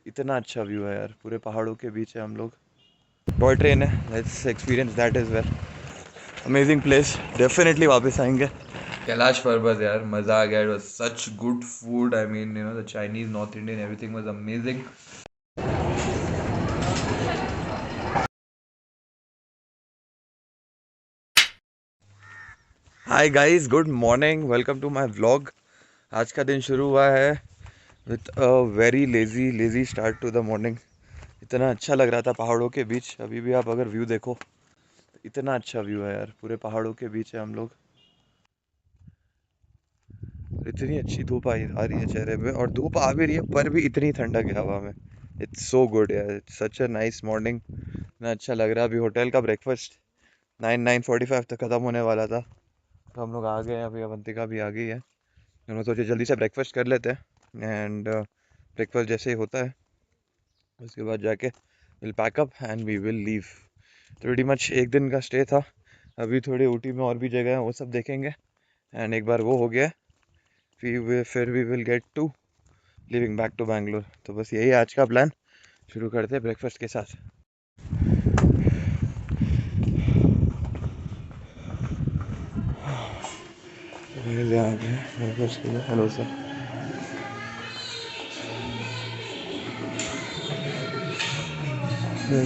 इतना अच्छा व्यू है यार, पूरे पहाड़ों के बीच है हम लोग। टॉय ट्रेन है, let's experience that is where. Amazing place, definitely वापस आएंगे। कैलाश पर्वत यार, मज़ा आ गया। It was such good food, I mean the Chinese, north Indian, everything was amazing. Hi guys, good morning, welcome to my vlog. आज का दिन शुरू हुआ है with a very lazy start to the morning. इतना अच्छा लग रहा था पहाड़ों के बीच। अभी भी आप अगर व्यू देखो, इतना अच्छा व्यू है यार, पूरे पहाड़ों के बीच है हम लोग। इतनी अच्छी धूप आ रही है चेहरे पे, और धूप आ भी रही है पर भी इतनी ठंडक है हवा में। इट्स सो गुड यार, it's such a nice morning. इतना अच्छा लग रहा है। अभी होटल का ब्रेकफास्ट 9:45 तक ख़त्म होने वाला था, तो हम लोग आ गए हैं। अभी अवंतिका भी आ गई है। हमने सोचे जल्दी से ब्रेकफास्ट कर लेते हैं, एंड ब्रेकफास्ट जैसे ही होता है उसके बाद जाके will pack up and we will leave. तो प्रीटी मच एक दिन का स्टे था। अभी थोड़ी ऊटी में और भी जगह है, वो सब देखेंगे, एंड एक बार वो हो गया फिर we will get to living back to Bangalore. तो बस यही आज का प्लान। शुरू करते हैं ब्रेकफास्ट के साथ। ब्रेकफास्ट के लिए हेलो सर।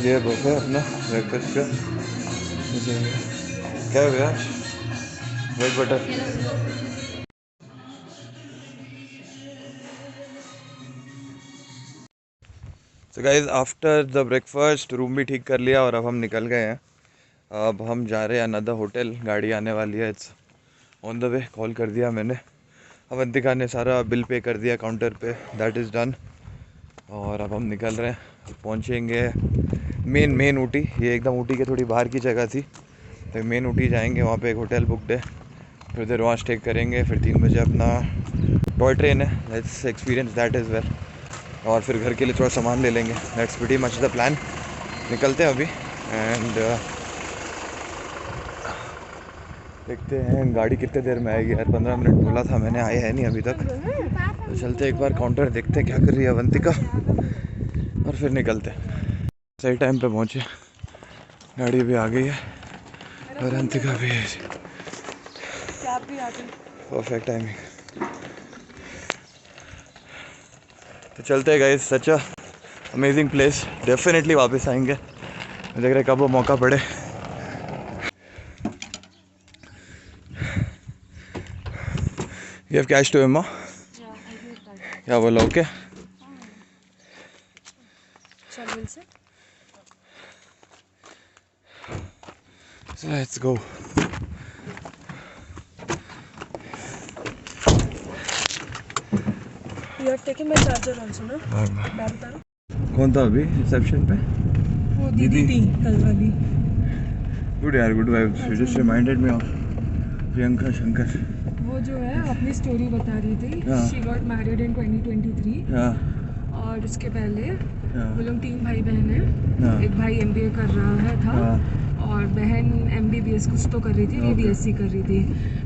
ये बुक है अपना ब्रेकफास्ट का। क्या हो गया? Bread butter. तो guys after the breakfast room भी ठीक कर लिया और अब हम निकल गए हैं। अब हम जा रहे हैं अनदर होटल, गाड़ी आने वाली है, it's on the way. Call कर दिया मैंने, अवंतिका ने सारा बिल पे कर दिया काउंटर पे, दैट इज़ डन। और अब हम निकल रहे हैं, पहुंचेंगे मेन ऊटी। ये एकदम ऊटी के थोड़ी बाहर की जगह थी, तो मेन ऊटी जाएंगे, वहाँ पे एक होटल बुकड है, फिर उधर वहाँ स्टे करेंगे। फिर 3 बजे अपना टॉय ट्रेन है, let's experience that is where. और फिर घर के लिए थोड़ा सामान ले लेंगे। That's pretty much the plan. निकलते हैं अभी, एंड देखते हैं गाड़ी कितने देर में आएगी यार। 15 मिनट बोला था मैंने, आए है नहीं अभी तक। तो चलते एक बार काउंटर देखते हैं क्या कर रही है अवंतिका, और फिर निकलते हैं। सही टाइम पे पहुँचे, गाड़ी भी आ गई है और अवंतिका भी है। Perfect timing. तो चलते हैं guys, such a amazing place, definitely वापस आएंगे। देख रहे कब वो मौका पड़े। You have cash to him, huh? Yeah, I gave that. Yeah, well, okay. Shall we sit? So let's go. You have taken my charger also, no? Bag उतारो। कौन था अभी रिसेप्शन पे? वो दीदी थी कल वाली। गुड यार, good vibes. You just reminded me of Priyanka Shankar. वो जो है अपनी स्टोरी बता रही थी। हाँ। She got married in 2023 हाँ और उसके पहले हाँ वो लोग 3 भाई बहन हैं। हाँ एक भाई MBA कर रहा था हाँ और बहन MBBS कुछ तो कर रही थी, ये Okay. BSc कर रही थी।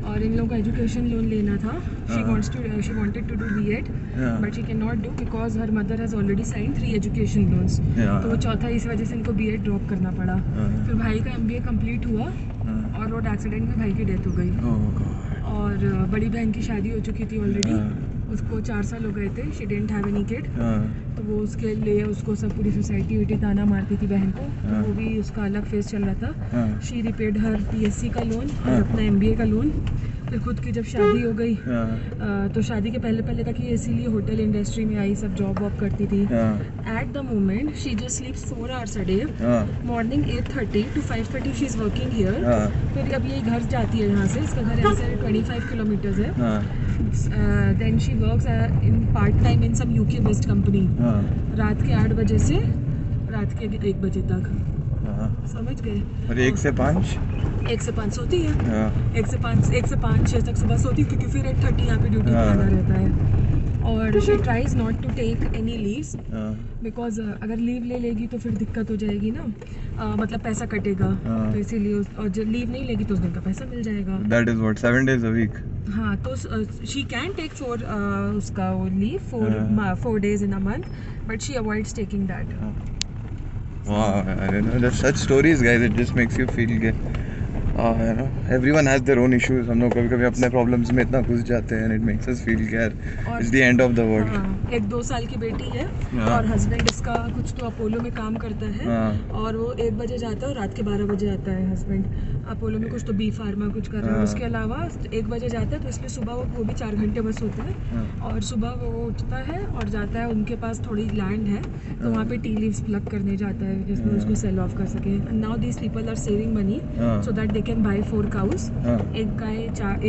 और इन लोगों को एजुकेशन लोन लेना था। She wanted to do B.Ed, हाँ but she cannot do because her mother has already signed 3 education loans. हाँ तो वो चौथा इस वजह से इनको B.Ed ड्रॉप करना पड़ा। हाँ फिर भाई का MBA कंप्लीट हुआ हाँ। और रोड एक्सीडेंट में भाई की डेथ हो गई। Oh God. और बड़ी बहन की शादी हो चुकी थी ऑलरेडी, हाँ उसको 4 साल हो गए थे। She didn't have any kid. हाँ तो वो उसके लिए उसको सब पूरी सोसाइटी वीटी ताना मारती थी बहन को, तो हाँ। वो भी उसका अलग फेस चल रहा था। हाँ शी रिपेड हर PSC का लोन और हाँ। अपना MBA का लोन। फिर खुद की जब शादी हो गई, हाँ तो शादी के पहले तक ये इसीलिए होटल इंडस्ट्री में आई, सब जॉब वॉब करती थी। हाँ at the moment she just स्लीप्स 4 hours a day। हाँ morning 8:30 to 5:30 she is working here. हाँ फिर अब ये घर जाती है यहाँ से, इसका घर यहाँ से 25 किलोमीटर्स है। हाँ then she works in part time in some UK based company, हाँ रात के 8 बजे से रात के 1 बजे तक। हाँ। समझ गए? और 1 से 5? 1 से 5 सोती है। हाँ 1 से 5 6 तक सुबह सोती है, क्योंकि फिर 8:30 यहाँ पे ड्यूटी पे हाँ। आना रहता है। और she tries not to take any leaves हाँ बिकॉज अगर लीव ले लेगी तो फिर दिक्कत हो जाएगी ना, मतलब पैसा कटेगा। हाँ। तो इसीलिए और जब लीव नहीं लेगी तो उस दिन का पैसा मिल जाएगा। That is what 7 days a week. हाँ, तो शी कैन टेक फॉर उसका वो लीव हाँ। 4 days in a month, but she avoids taking that. Wow, I don't know. There's such stories, guys. It just makes you feel good. You know, everyone has their own issues. हम लोग कभी कभी अपने problems में इतना घुस जाते हैं, and it makes us feel कि यार और it's the end of the world. हाँ, एक 2 साल की बेटी है हाँ। और हस्बैंड इसका कुछ तो अपोलो में काम करता है। हाँ। और वो 1 बजे जाता है और रात के 12 बजे आता है हस्बैंड। अपोलो में कुछ तो बी फार्मा कुछ कर रहा है। हाँ। उसके अलावा 1 बजे जाता है, तो इसलिए सुबह वो भी 4 घंटे बस होता है। हाँ। और सुबह वो उठता है और जाता है, उनके पास थोड़ी लैंड है तो वहाँ पे टी लीव्स प्लग करने जाता है जिसमें उसको सेल ऑफ कर सके। Now these people are saving money हाँ। So that they can buy 4 cows. हाँ। एक गाय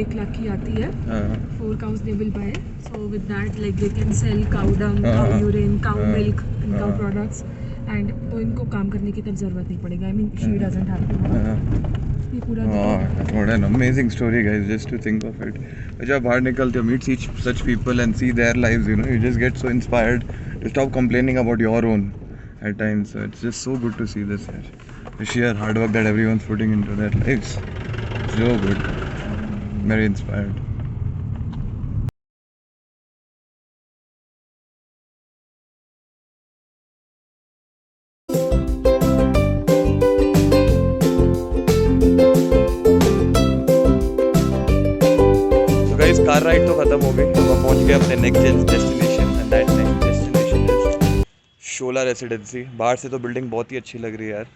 1 लाख की आती है। हाँ। 4 cows they will buy. So with that like they can sell cow dung, हाँ। cow urine, cow हाँ। milk and cow हाँ। products. And तो इनको काम करने की तब ज़रूरत नहीं पड़ेगी। I mean she doesn't have to work. हाँ। ये पूरा Wow, what an amazing story, guys, just to think of it. जब बाहर निकलते हो, meet such people and see their lives, you know, you just get so inspired to stop complaining about your own at times. So it's just so good to see this here. The sheer hard work that everyone's putting into their lives. So good. Very inspired. Guys car ride तो खत्म हो गई, तो हम पहुंच गए अपने next destination, and that next destination is Shola residency. बाहर से तो बिल्डिंग बहुत ही अच्छी लग रही है यार।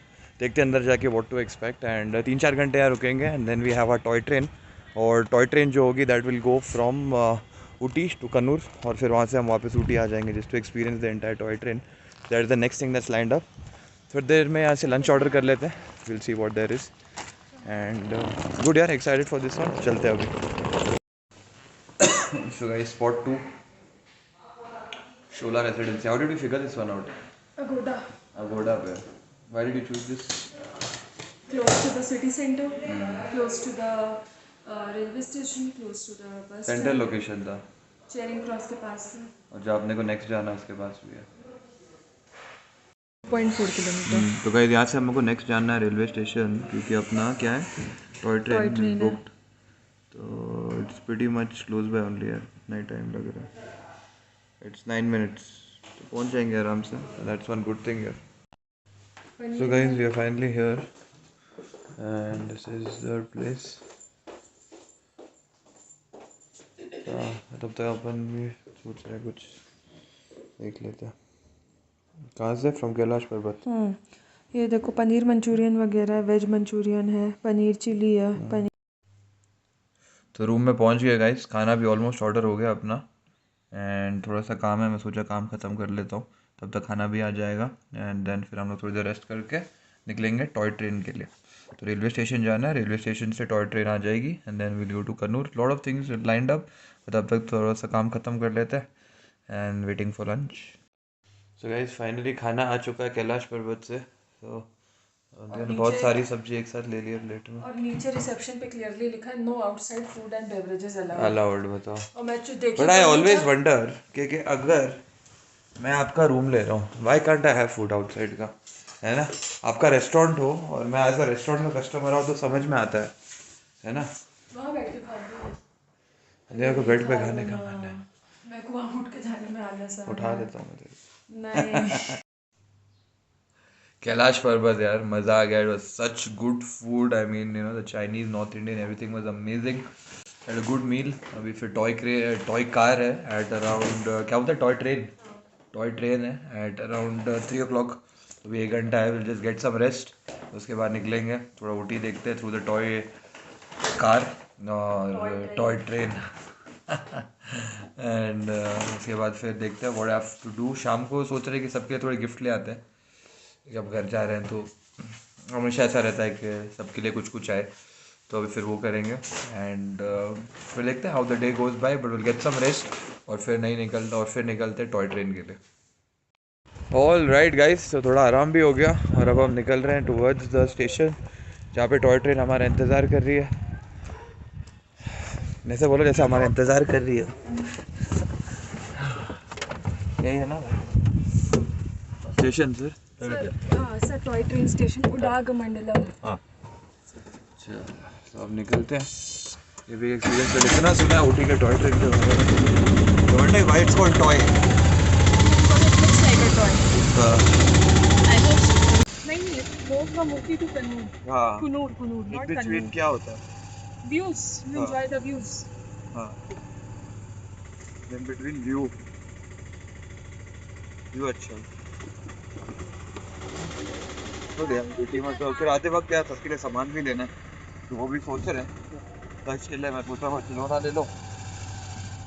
देखते हैं अंदर जाके व्हाट टू एक्सपेक्ट। एंड 3-4 घंटे यहाँ रुकेंगे and then we have a toy train. और टॉय ट्रेन जो होगी that will go from Ooty to Coonoor, और फिर वहाँ से हम वापस ऊटी आ जाएंगे just to experience the entire toy train. That is the next thing that's lined up. थोड़ी देर में यहाँ से लंच ऑर्डर कर लेते हैं, will see what there is. And good यार, एक्साइटेड फॉर दिस वन। चलते हैं अभी। So guys, spot 2, Shola Residency. How did you figure this one out? Agoda. Agoda पे. Why did you choose this? Close to the city center, close to the railway station, close to the bus Central stand. location था, Charing cross के पास से और जब अपने को next जाना है उसके पास भी है। 0.4 किलोमीटर। तो गाइस यहाँ से हमको नेक्स्ट जाना है रेलवे स्टेशन, क्योंकि अपना क्या है, टॉय ट्रेन है। बुक्ड। तो it's pretty much close by only यार, इतना ही टाइम लग रहा है। इट्स 9 minutes, तो पहुँच जाएंगे आराम से। दैट्स वन गुड थिंग यार। So guys, we are finally here and this is their place. तब तक अपन भी सोच रहे हैं कुछ देख लेते हैं। कहाँ से? फ्रॉम कैलाश पर्वत। ये देखो पनीर मंचूरियन वगैरह है, वेज मंचूरियन है, पनीर चिली है, पनीर। तो रूम में पहुंच गए गाइस, खाना भी ऑलमोस्ट ऑर्डर हो गया अपना। एंड थोड़ा सा काम है, मैं सोचा काम ख़त्म कर लेता हूँ, तब तक खाना भी आ जाएगा। एंड देन फिर हम लोग थोड़ी देर रेस्ट करके निकलेंगे टॉय ट्रेन के लिए। तो रेलवे स्टेशन जाना है, रेलवे स्टेशन से टॉय ट्रेन आ जाएगी and then will go to Kannur. Lot of things lined up, तब तक थोड़ा सा काम ख़त्म कर लेते हैं and waiting for lunch. So guys finally खाना आ चुका है कैलाश पर्वत से। तो बहुत सारी सब्जी एक साथ ले लिया प्लेट में। और नीचे रिसेप्शन पे क्लियरली लिखा है no outside food and beverages allowed. बताओ। और मैं जो देखी बट आई ऑलवेज वंडर कि अगर मैं आपका रूम ले रहा हूँ, why can't I have food outside का, है ना। आपका रेस्टोरेंट हो और मैं एज अ रेस्टोरेंट का कस्टमर आऊँ तो समझ में आता है ना। वहाँ बैठ के खा लो। मेरे को बेड पे खाने का मन है। मेरे को वहाँ उठ के जाने में आलस आ रहा है। उठा देता हूँ मैं। नहीं। कैलाश पर्वत यार, मज़ा आ गया। It was such good food. I mean you know the Chinese, north Indian, everything was amazing. And a good meal. अभी फिर टॉय कार है एट अराउंड, क्या बोलते हैं, टॉय ट्रेन है एट अराउंड 3 o'clock। अभी 1 घंटा है, will just get some rest, उसके बाद निकलेंगे थोड़ा ऊटी देखते हैं थ्रू द टॉय कार और टॉय ट्रेन। एंड उसके बाद फिर देखते हैं व्हाट हैव टू डू। शाम को सोच रहे हैं कि सबके लिए थोड़े गिफ्ट ले आते हैं, जब घर जा रहे हैं तो हमेशा ऐसा रहता है कि सबके लिए कुछ कुछ आए, तो अभी फिर वो करेंगे। एंड फिर देखते हैं how the day goes by, but will get some rest और फिर निकलते टॉय ट्रेन के लिए। ऑल राइट गाइस, तो थोड़ा आराम भी हो गया और अब हम निकल रहे हैं टुवर्ड्स द स्टेशन जहाँ पे टॉय ट्रेन हमारा इंतज़ार कर रही है। जैसे बोलो, जैसे हमारा इंतज़ार कर रही है। यही है ना station sir? Sir toy train station Udagamandalam. हाँ अच्छा, तो अब निकलते हैं। ये भी एक्सपीरियंस पे इतना सुना है ऊटी के टॉय ट्रेन के बारे में। Wonder why it's called toy. Looks like a toy. हाँ I hope so. नहीं वो from Ooty to Kannur. हाँ, Kannur, in not between Kannur. क्या होता है? Views. You हाँ enjoy the views. हाँ, इन बिटवीन व्यू, व्यू अच्छा है। तो यार ऊटी में तो फिर आते वक्त क्या सबके लिए सामान भी लेना है, तो वो भी सोच रहे हैं। दस के लिए मैं सोचा मैं खिलौना ले लो।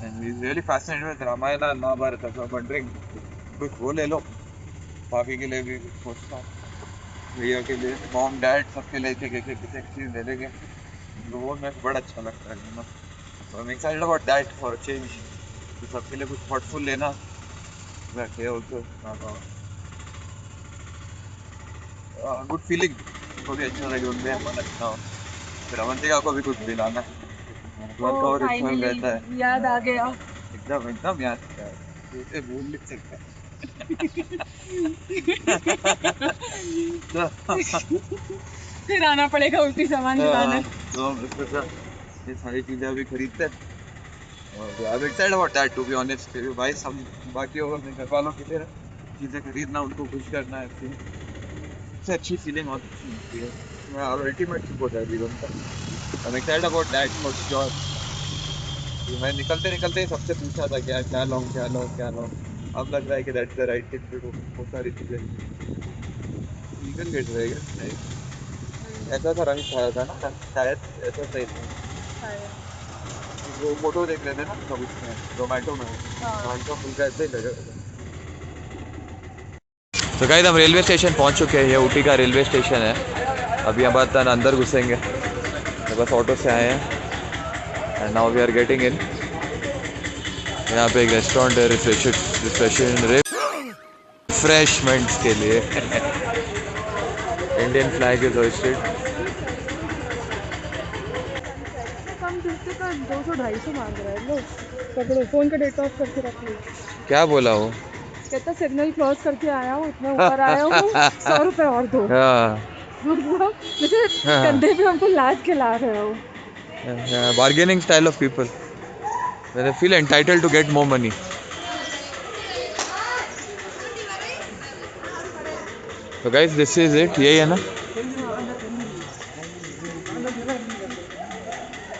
And we really fascinated with Ramayana and Mahabharata, so I am wondering कुछ वो ले लो। भाभी के लिए भी सोचता हूँ, भैया के लिए, मॉम डैड सबके लिए एक चीज ले लेंगे। तो वो मेरे को बड़ा अच्छा लगता है लेना। So I'm excited about that for a change. तो सबके लिए कुछ thoughtful लेना। वैसे also good feeling। उनको भी अच्छा लगे, उनमें मन अच्छा हो। फिर अवंतिका को भी कुछ दिलाना है। मन का Oh, और रिचुअल finally रहता है। याद आ गया। एकदम एकदम याद है। ये भूल नहीं सकते। तो फिर आना पड़ेगा उल्टी सामान निकालने। तो हम इसके साथ ये सारी चीजें अभी खरीदते हैं। और I am excited about that to be honest. भाई हम बाकी और अपने घर वालों के लिए चीजें खरीदना, उनको खुश करना है, सबसे अच्छी फीलिंग और कुछ नहीं होती है। अल्टीमेट सपोर्ट है एवरीवन का। आई am excited about that for sure. मैं निकलते निकलते ही सबसे पूछा था क्या क्या लाऊं क्या लाऊं क्या लाऊं। अब लग रहा है कि that's the right thing to do. बहुत सारी चीजें वीगन गेट रहेगा ऐसा सा रंग छाया था ना शायद, ऐसा सही था। वो फोटो देख रहे थे ना सब उसमें जोमेटो में, हल्का फुल्का ऐसे ही लगा था। तो गाइस हम रेलवे स्टेशन पहुंच चुके हैं। ये ऊटी का रेलवे स्टेशन है। अभी हम बात अंदर घुसेंगे, तो बस ऑटो से आए हैं। And now we are getting in. यहाँ पे एक रेस्टोरेंट है रिफ्रेशमेंट्स के लिए। Indian flag is hoisted. कम किस्ते का 200-250 मांग रहा है। लो पकड़ो, फोन का डेटा ऑफ करके रख लो। क्या बोला वो? कहता सिग्नल क्रॉस करके आया हूँ, इतना ऊपर आया हूँ, 100 रुपए और दो। हाँ मतलब जैसे कंधे पे हमको लाद के ला रहे हो। Bargaining style of people. They feel entitled to get more money. So guys, this is it. यही है ना?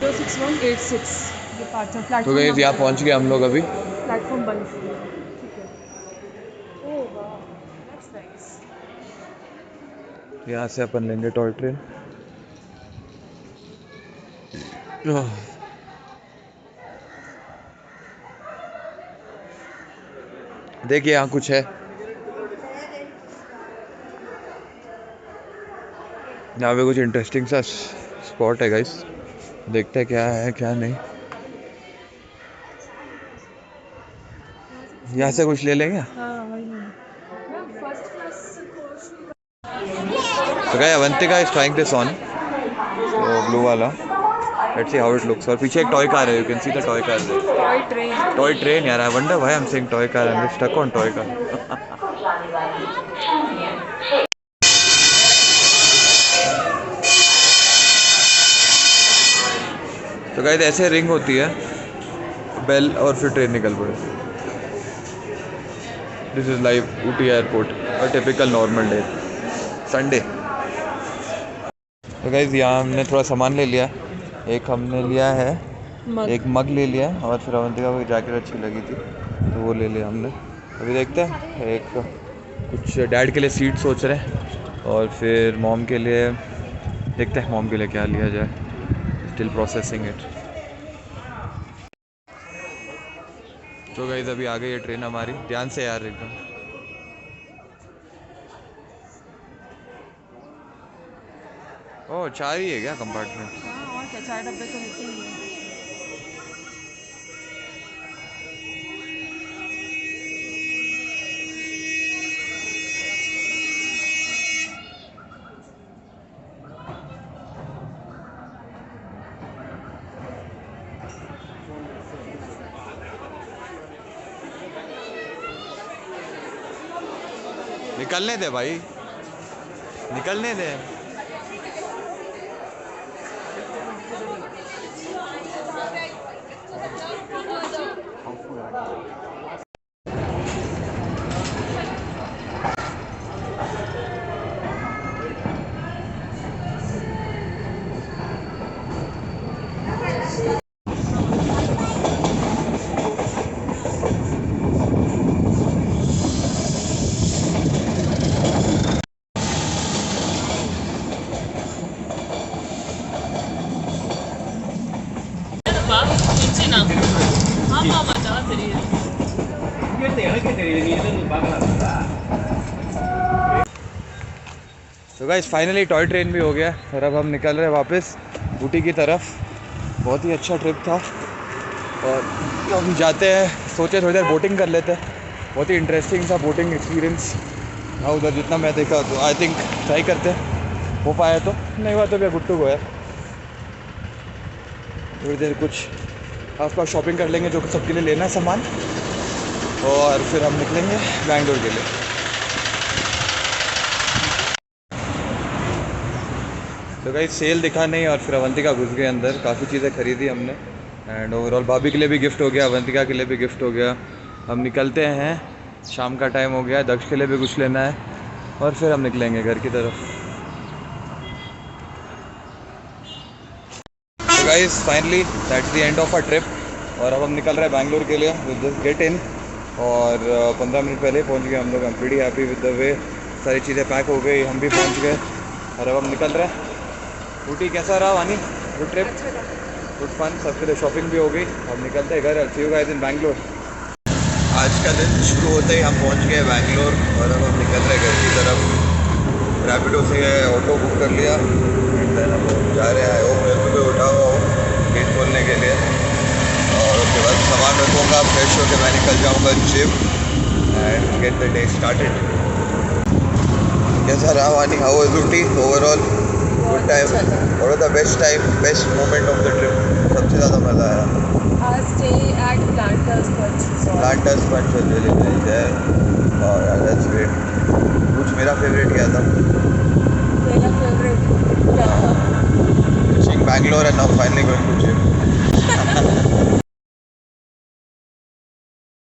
06186 डिपार्चर तो प्लेटफॉर्म गाइस यहाँ नंबर पहुँच गए हम लोग अभी। प्लेटफॉर्म 1। ठीक है। ओह वाह, दैट्स नाइस। यहाँ से अपन लेंगे टॉय ट्रेन। देखिए यहाँ कुछ है, यहाँ पे कुछ इंटरेस्टिंग सा स्पॉट है गाइस। देखते हैं क्या है क्या नहीं। यहाँ से कुछ ले लेंगे। हाँ वही है। फर्स्ट क्लास तो guys Avantika is trying this on, blue वाला। Let's see how it looks. और पीछे एक टॉय कार है, you can see the toy car. Toy train. Toy train यार, I wonder why I am saying toy car, I am stuck on toy car. तो guys ऐसे ring होती है bell और फिर ट्रेन निकल पड़े। This is live Ooty airport, a typical normal day Sunday. तो गाइस यहाँ हमने थोड़ा सामान ले लिया। एक हमने लिया है मग। एक मग ले लिया है, और फिर अवंतिका को जैकेट अच्छी लगी थी तो वो ले लिया हमने। अभी देखते हैं, एक कुछ डैड के लिए सीट सोच रहे हैं, और फिर मॉम के लिए देखते हैं मॉम के लिए क्या लिया जाए। Still processing it. तो गाइस अभी आ गई है ट्रेन हमारी। ध्यान से यार एकदम। ओह 4 ही है क्या कंपार्टमेंट? हाँ और क्या, 4 डब्बे तो होते ही हैं। निकलने दे भाई, निकलने दे। तो गाइस फाइनली टॉय ट्रेन भी हो गया और अब हम निकल रहे हैं वापस ऊटी की तरफ। बहुत ही अच्छा ट्रिप था और हम जाते हैं, सोचे थोड़ी देर बोटिंग कर लेते हैं। बहुत ही इंटरेस्टिंग था बोटिंग एक्सपीरियंस। हाँ उधर जितना मैं देखा तो आई थिंक ट्राई करते हैं, हो पाया तो, नहीं हुआ तो क्या गुड टू गो है। थोड़ी देर कुछ आसपास शॉपिंग कर लेंगे जो कि सबके लिए लेना है सामान, और फिर हम निकलेंगे बैंगलोर के लिए। तो गाइस सेल दिखा नहीं और फिर अवंतिका घुस गए अंदर। काफ़ी चीज़ें खरीदी हमने एंड ओवरऑल भाभी के लिए भी गिफ्ट हो गया, अवंतिका के लिए भी गिफ्ट हो गया। हम निकलते हैं, शाम का टाइम हो गया, दक्ष के लिए भी कुछ लेना है और फिर हम निकलेंगे घर की तरफ। तो guys finally that's the end of our trip और अब हम निकल रहे हैं बैंगलोर के लिए। विल जस्ट गेट इन और 15 मिनट पहले पहुंच गए हम लोग। I am pretty happy with the way, सारी चीज़ें पैक हो गई, हम भी पहुंच गए और अब हम निकल रहे हैं। ऊटी कैसा रहा वानी? गुड ट्रिप, गुड फन, सबके लिए शॉपिंग भी हो गई। अब निकलते हैं घर। सी यू गाइस इन बैंगलोर। आज का दिन शुरू होते ही हम पहुंच गए बैंगलोर और अब हम निकल रहे घर की तरफ। रैपिडो से ऑटो बुक कर लिया, हम जा रहे हैं। होप मेरे को भी उठा हुआ हो गेट खोलने के लिए और उसके बाद सामान रखूँगा, फ्रेश होकर मैं निकल जाऊँगा gym and get the day started. कैसा रहा वानी? How was Ooty overall? Good time? What was the best moment of the trip? सबसे ज़्यादा मज़ा आया stay at planters bunch. Planters bunch was really nice है। और यार दैट्स ग्रेट। कुछ मेरा फेवरेट क्या था? मेरा फेवरेट क्या था? Seeing Bangalore and now finally going to gym.